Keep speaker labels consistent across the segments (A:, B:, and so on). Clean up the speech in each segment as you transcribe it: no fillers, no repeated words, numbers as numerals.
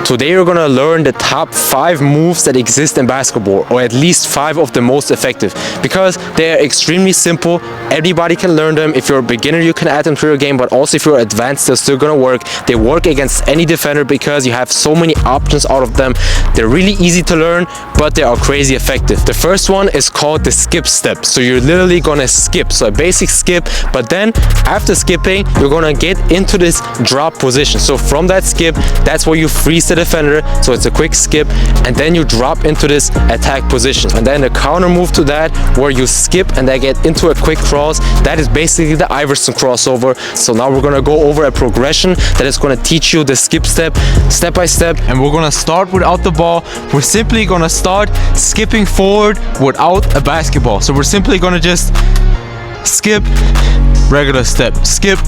A: Today you're gonna learn the top 5 moves that exist in basketball, or at least 5 of the most effective, because they are extremely simple. Everybody can learn them. If you're a beginner, you can add them to your game, but also if you're advanced, they're still gonna work. They work against any defender because you have so many options out of them. They're really easy to learn, but they are crazy effective. The first one is called the skip step. So you're literally gonna skip, so a basic skip, but then after skipping, you're gonna get into this drop position. So from that skip, that's where you freeze the defender, so it's a quick skip, and then you drop into this attack position. And then the counter move to that, where you skip and then get into a quick cross, that is basically the Iverson crossover. So now we're gonna go over a progression that is gonna teach you the skip step, step by step, and we're gonna start without the ball. We're simply gonna start skipping forward without a basketball. So we're simply gonna just skip, regular step, skip,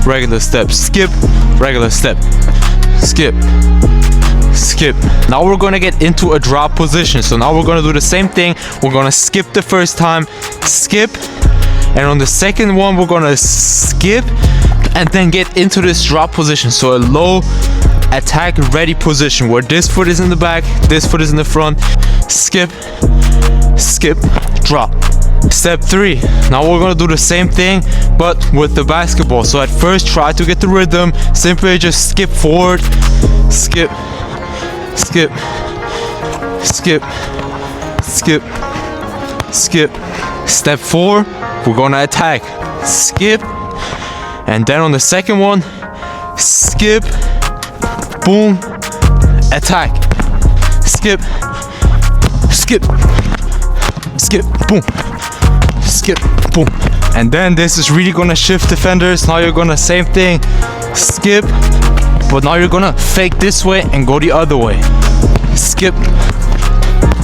A: regular step, skip, regular step, skip, skip. Now we're gonna get into a drop position. So now we're gonna do the same thing. We're gonna skip the first time, skip, and on the second one we're gonna skip and then get into this drop position. So a low attack ready position where this foot is in the back, this foot is in the front. Skip, skip, drop. Step 3. Now we're gonna do the same thing but with the basketball. So at first try to get the rhythm. Simply just skip forward, skip, skip, skip, skip, skip. Step 4, we're gonna attack. Skip, and then on the second one, skip, boom, attack. Skip, skip, skip, boom, skip, boom. And then this is really gonna shift defenders. Now you're gonna same thing, skip, but now you're gonna fake this way and go the other way. Skip,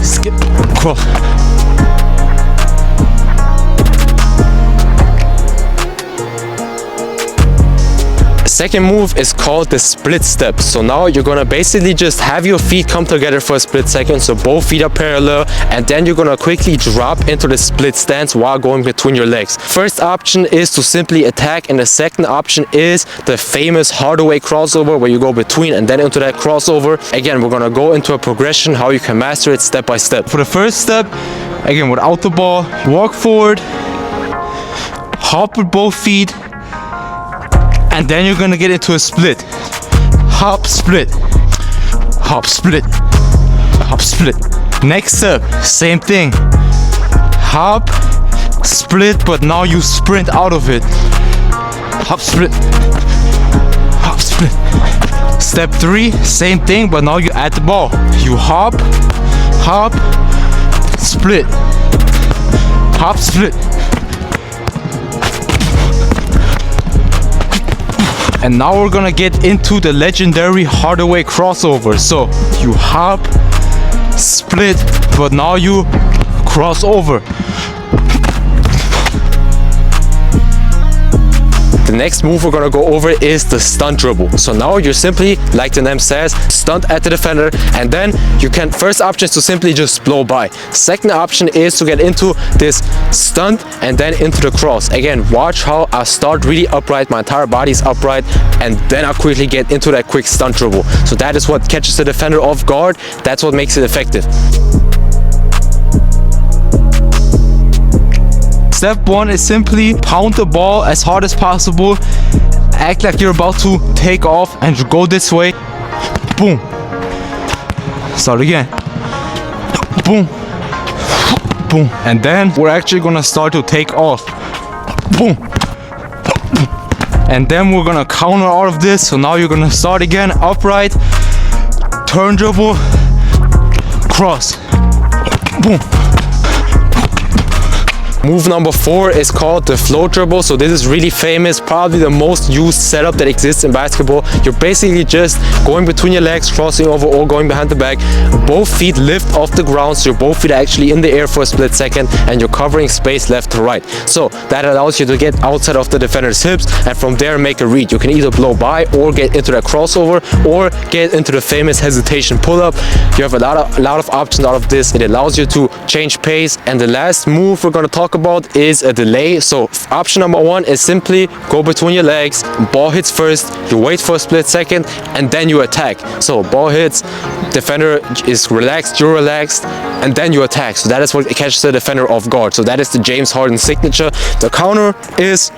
A: skip, cross. Second move is called the split step. So now you're gonna basically just have your feet come together for a split second, so both feet are parallel, and then you're gonna quickly drop into the split stance while going between your legs. First option is to simply attack, and the second option is the famous Hardaway crossover, where you go between and then into that crossover. Again, we're gonna go into a progression how you can master it step by step. For the first step, again without the ball, walk forward, hop with both feet, and then you're gonna get into a split. Hop, split, hop, split, hop, split. Next step, same thing. Hop, split, but now you sprint out of it. Hop, split, hop, split. Step 3, same thing, but now you add the ball. You hop, hop, split, hop, split. And now we're gonna get into the legendary Hardaway crossover. So you hop, split, but now you cross over. The next move we're gonna go over is the stunt dribble. So now you're simply, like the name says, stunt at the defender, and then you can, first option is to simply just blow by. Second option is to get into this stunt and then into the cross. Again, watch how I start really upright, my entire body is upright, and then I quickly get into that quick stunt dribble. So that is what catches the defender off guard. That's what makes it effective. Step 1 is simply pound the ball as hard as possible. Act like you're about to take off and go this way. Boom. Start again. Boom. Boom. And then we're actually gonna start to take off. Boom. And then we're gonna counter all of this. So now you're gonna start again upright, turn dribble, cross. Boom. Move number 4 is called the float dribble. So this is really famous, probably the most used setup that exists in basketball. You're basically just going between your legs, crossing over, or going behind the back. Both feet lift off the ground, so your both feet are actually in the air for a split second, and you're covering space left to right. So that allows you to get outside of the defender's hips, and from there make a read. You can either blow by or get into that crossover or get into the famous hesitation pull-up. You have a lot of options out of this. It allows you to change pace. And the last move we're going to talk about is a delay. So option number one is simply go between your legs, ball hits first, you wait for a split second, and then you attack. So ball hits, defender is relaxed, you're relaxed, and then you attack. So that is what catches the defender off guard. So that is the James Harden signature. The counter is,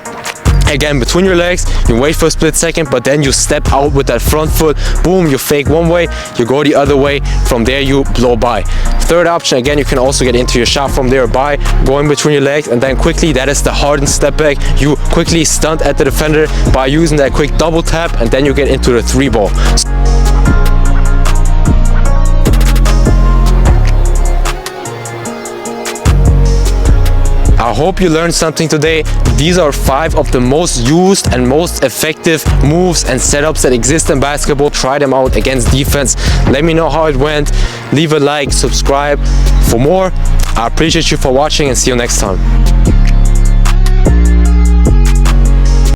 A: again, between your legs, you wait for a split second, but then you step out with that front foot. Boom, you fake one way, you go the other way. From there, you blow by. Third option, again, you can also get into your shot from there by going between your legs, and then quickly, that is the Harden step back. You quickly stunt at the defender by using that quick double tap, and then you get into the 3-ball. I hope you learned something today. These are 5 of the most used and most effective moves and setups that exist in basketball. Try them out against defense. Let me know how it went. Leave a like, subscribe for more. I appreciate you for watching, and see you next time.